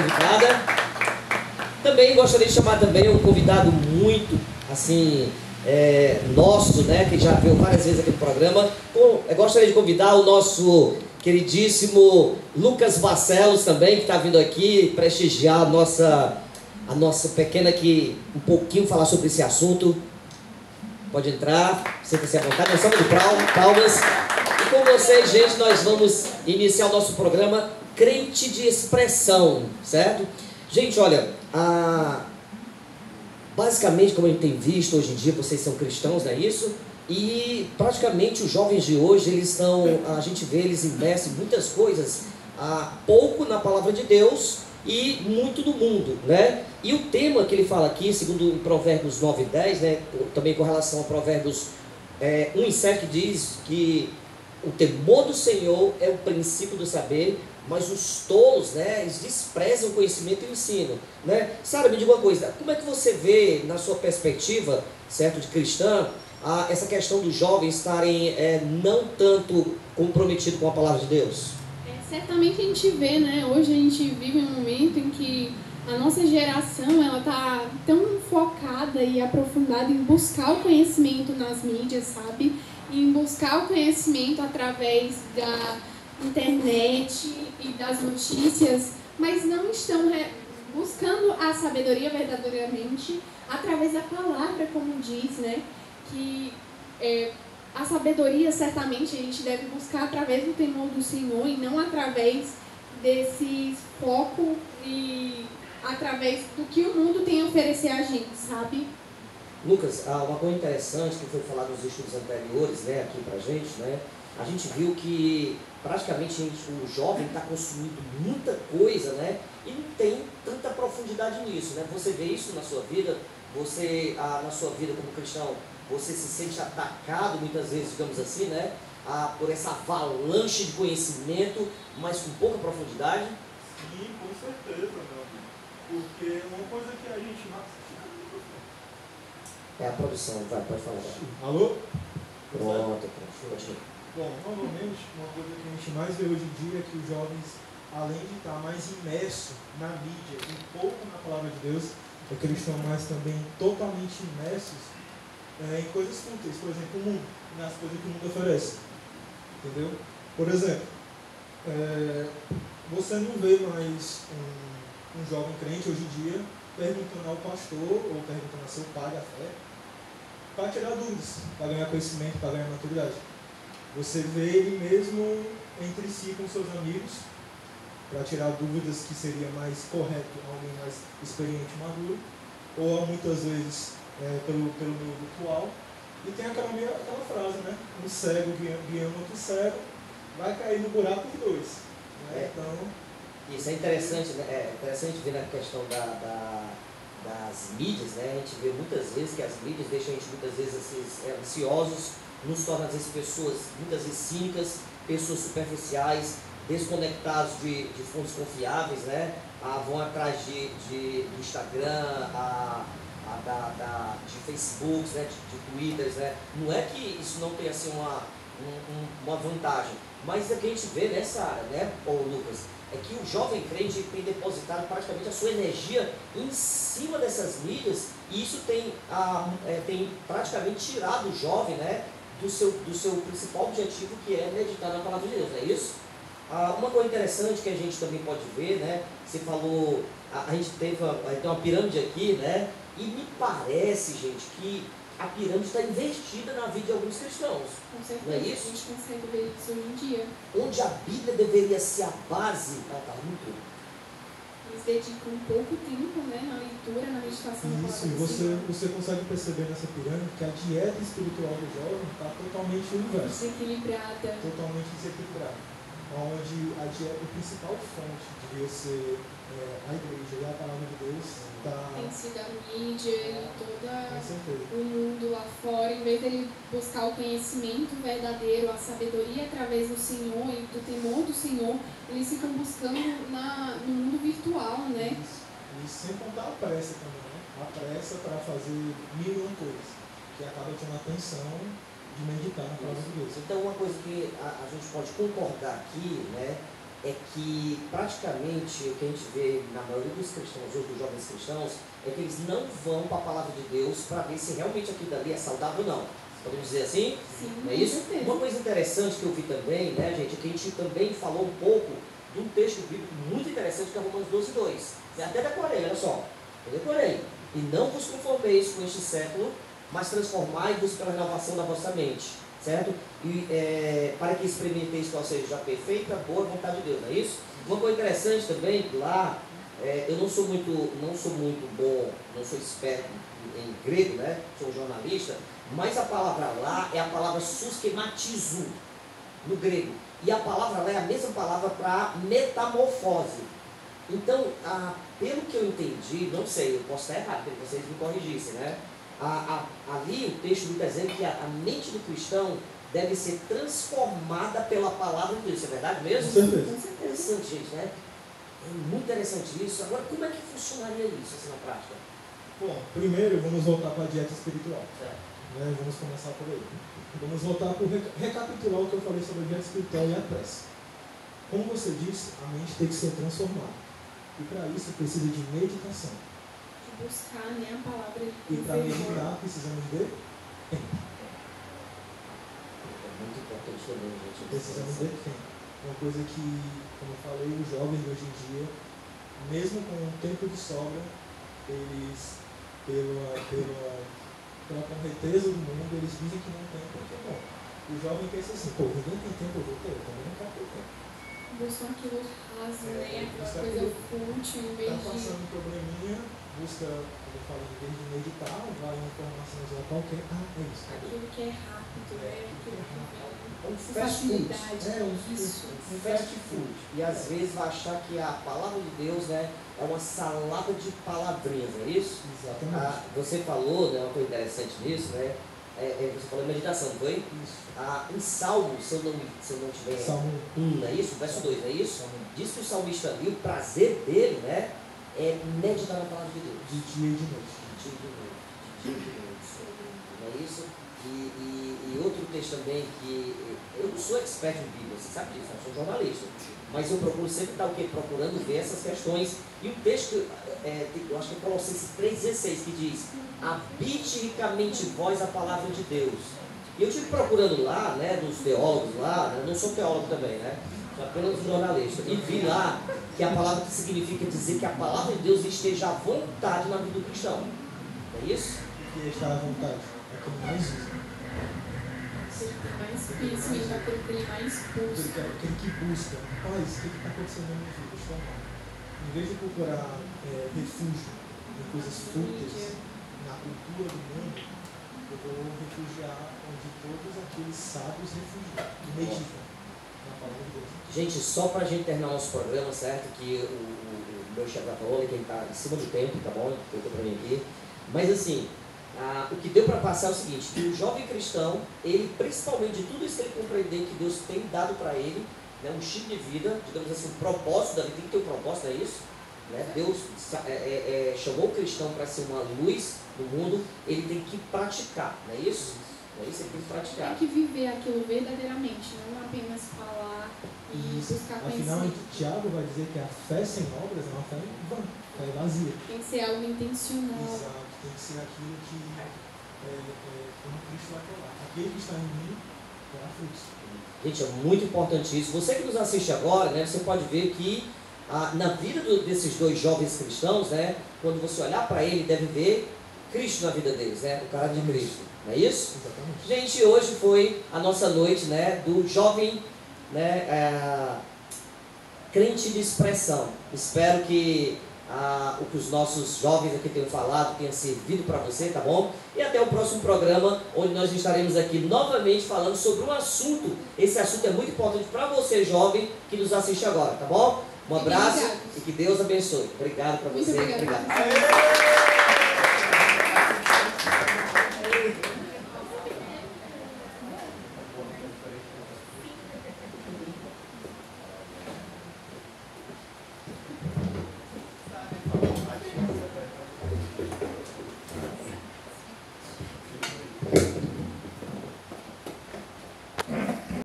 convidada. Também gostaria de chamar também um convidado muito, assim, nosso, né, que já veio várias vezes aqui no programa. Eu gostaria de convidar o nosso queridíssimo Lucas Barcelos também, que está vindo aqui prestigiar a nossa pequena aqui, um pouquinho falar sobre esse assunto. Pode entrar, sinta-se à vontade, nós estamos de palmas. E com vocês, gente, nós vamos iniciar o nosso programa Crente de Expressão, certo? Gente, olha, basicamente, como a gente tem visto hoje em dia, vocês são cristãos, não é isso? E praticamente os jovens de hoje, a gente vê eles imersos em muitas coisas, pouco na palavra de Deus e muito do mundo, né? E o tema que ele fala aqui, segundo Provérbios 9 e 10, né, também com relação a Provérbios 1 e 7, diz que o temor do Senhor é o princípio do saber, mas os tolos, né, eles desprezam o conhecimento e o ensino, né? Sara, me diga uma coisa, como é que você vê, na sua perspectiva, certo, de cristã, essa questão dos jovens estarem não tanto comprometidos com a palavra de Deus? Certamente a gente vê, né, hoje a gente vive um momento em que a nossa geração, ela tá tão focada e aprofundada em buscar o conhecimento nas mídias, sabe? Em buscar o conhecimento através da internet e das notícias, mas não estão buscando a sabedoria verdadeiramente através da palavra, como diz, né? Que a sabedoria certamente a gente deve buscar através do temor do Senhor e não através desse foco e através do que o mundo tem a oferecer a gente, sabe? Lucas, uma coisa interessante que foi falado nos estudos anteriores, né, aqui pra gente, né? A gente viu que praticamente o jovem está consumindo muita coisa, né? E não tem tanta profundidade nisso, né? Você vê isso na sua vida, na sua vida como cristão, você se sente atacado muitas vezes, digamos assim, né? Por essa avalanche de conhecimento, mas com pouca profundidade. Sim, com certeza, meu amigo. Porque uma coisa que a gente... É a produção, pode falar. Alô? Pronto, continua. Bom, normalmente, uma coisa que a gente mais vê hoje em dia é que os jovens, além de estar mais imersos na mídia e um pouco na palavra de Deus, é que eles estão mais também totalmente imersos em coisas fúteis, por exemplo, o mundo, nas coisas que o mundo oferece. Entendeu? Por exemplo, você não vê mais um jovem crente hoje em dia perguntando ao pastor ou perguntando ao seu pai da fé para tirar dúvidas, para ganhar conhecimento, para ganhar maturidade. Você vê ele mesmo entre si com seus amigos para tirar dúvidas que seria mais correto alguém mais experiente e maduro, ou muitas vezes pelo meio virtual. E tem aquela frase, né? Um cego guiando outro cego vai cair no buraco os dois. Né? Então, isso é interessante, né? É interessante ver na questão das mídias, né? A gente vê muitas vezes que as mídias deixam a gente muitas vezes ansiosos, nos torna às vezes pessoas muitas vezes cínicas, pessoas superficiais, desconectados de fontes confiáveis, né? Vão atrás do Instagram, de Facebook, né? de Twitter, né? Não é que isso não tenha assim uma vantagem, mas é que a gente vê nessa área, né, Lucas? É que o jovem crente tem depositado praticamente a sua energia em cima dessas mídias, e isso tem praticamente tirado o jovem, né, do seu principal objetivo, que é meditar na palavra de Deus, não é isso? Uma coisa interessante que a gente também pode ver, né, você falou, a gente tem uma pirâmide aqui, né, e me parece, gente, que a pirâmide está investida na vida de alguns cristãos. Com certeza, não é isso? A gente consegue ver isso hoje em dia. Onde a Bíblia deveria ser a base, ela está muito. Eles dedicam pouco tempo, né, na leitura, na meditação. Isso, e você consegue perceber nessa pirâmide que a dieta espiritual do jovem está totalmente inversa. Desequilibrada. Totalmente desequilibrada. Onde a principal fonte devia ser a igreja e a palavra de Deus tem sido a mídia e todo o mundo lá fora, em vez dele buscar o conhecimento verdadeiro, a sabedoria através do Senhor e do temor do Senhor, eles ficam buscando no mundo virtual, né? E sem contar a pressa também, né? A pressa para fazer mil e uma coisas, que acaba tendo a atenção de meditar na palavra de Deus. Então, uma coisa que a gente pode concordar aqui, né, é que praticamente o que a gente vê na maioria dos cristãos, hoje dos jovens cristãos, é que eles não vão para a palavra de Deus para ver se realmente aquilo dali é saudável ou não. Podemos dizer assim? Sim, Não é isso? com certeza. Uma coisa interessante que eu vi também, né, gente, é que a gente também falou um pouco de um texto bíblico muito interessante que é Romanos 12:2. Eu até decorei, olha só. Eu decorei. E não vos conformeis com este século, mas transformai-vos pela renovação da vossa mente. Certo? E para que experimenteis qual seja a perfeita, boa vontade de Deus, não é isso? Uma coisa interessante também, lá, eu não sou muito bom, não sou esperto em grego, né? Sou jornalista, mas a palavra lá é a palavra suschematizo, no grego. E a palavra lá é a mesma palavra para metamorfose. Então, pelo que eu entendi, não sei, eu posso estar errado, porque vocês me corrigissem, né? Ali o texto está dizendo que a mente do cristão deve ser transformada pela palavra de Deus. Isso é verdade mesmo? Com certeza. Interessante, gente, né? É muito interessante isso. Agora, como é que funcionaria isso assim, na prática? Bom, primeiro vamos voltar para a dieta espiritual. Certo. Né? Vamos começar por aí. Vamos voltar para recapitular o que eu falei sobre a dieta espiritual e a prece. Como você disse, a mente tem que ser transformada. E para isso precisa de meditação. De buscar, né, a palavra E de para meditar precisamos de tempo. É muito importante também, gente. Precisamos de tempo. Uma coisa que, como eu falei, os jovens de hoje em dia, mesmo com o tempo de sobra, eles, pela correteza do mundo, eles dizem que não tem, porque, bom, o jovem pensa assim, pô, ninguém tem tempo, eu vou ter, eu também não quero ter tempo. buscar aquilo raso, né, aquela buscar coisa aquilo- fútil, em vez Está de... passando um probleminha, busca, como eu falei, em vez de meditar, vai em informações lá qualquer, é isso. Aquilo que é rápido, né, aquilo que vem É um com fast food. facilidade. Isso. Um fast food. E às vezes vai achar que a palavra de Deus, né, é uma salada de palavrinhas, não é isso? Exatamente. Você falou, né, uma coisa interessante nisso, né? Você falou em meditação, não foi? Isso. Em Salmo, se eu não tiver Salmo 1, não é isso? Verso 2, não é isso? Salmo Diz que o salmista ali, o prazer dele, né, é meditar na palavra de Deus. de dia e de noite. De dia e de noite. Não é isso? E outro texto também que eu não sou expert em Bíblia, você sabe disso, eu sou jornalista, mas eu procuro sempre estar o quê? Procurando ver essas questões. E o texto, eu acho que é Colossenses 3,16, que diz: habite ricamente em vós a palavra de Deus. E eu estive procurando lá, né, dos teólogos lá, né, não sou teólogo também, né, sou apenas um jornalista, e vi lá que a palavra que significa dizer que a palavra de Deus esteja à vontade na vida do cristão. Não é isso? E está à vontade. É o que ele mais usa. Ele tem mais conhecimento daquilo que ele mais busca. Aquele que busca, rapaz, o que está acontecendo na minha vida? Estou mal. Em vez de procurar refúgio em coisas fúteis, na cultura do mundo, eu vou refugiar onde todos aqueles sábios refugiam e meditam na palavra de Deus. Gente, só pra gente terminar nosso programa, certo? Que o meu chefe já falou, que ele tá em cima do tempo, tá bom? Colocou pra mim aqui. Mas assim, o que deu para passar é o seguinte, que o jovem cristão, ele principalmente de tudo isso que ele compreender que Deus tem dado para ele, né, um estilo de vida, digamos assim, um propósito da vida, tem que ter um propósito, não é isso? Né? Deus chamou o cristão para ser uma luz no mundo, ele tem que praticar, não é isso? Não é isso? Ele tem que praticar. Tem que viver aquilo verdadeiramente, não apenas falar e buscar Afinal, conhecimento. Tiago vai dizer que a fé sem obras é uma fé vã, fé vazia. Tem que ser algo intencional. Exato, tem que ser aquilo que como Cristo vai falar. Aquele que está em mim terá frutos. Gente, é muito importante isso. Você que nos assiste agora, né, você pode ver que na vida desses dois jovens cristãos, né, quando você olhar para ele, deve ver Cristo na vida deles, né, o caráter de Cristo. Não é isso? Exatamente. Gente, hoje foi a nossa noite, né, do jovem, né, crente de expressão. Espero que o que os nossos jovens aqui tenham falado tenha servido para você, tá bom? E até o próximo programa, onde nós estaremos aqui novamente falando sobre um assunto. Esse assunto é muito importante para você, jovem, que nos assiste agora, tá bom? Um abraço e que Deus abençoe. Obrigado para você. Muito obrigada. Obrigado.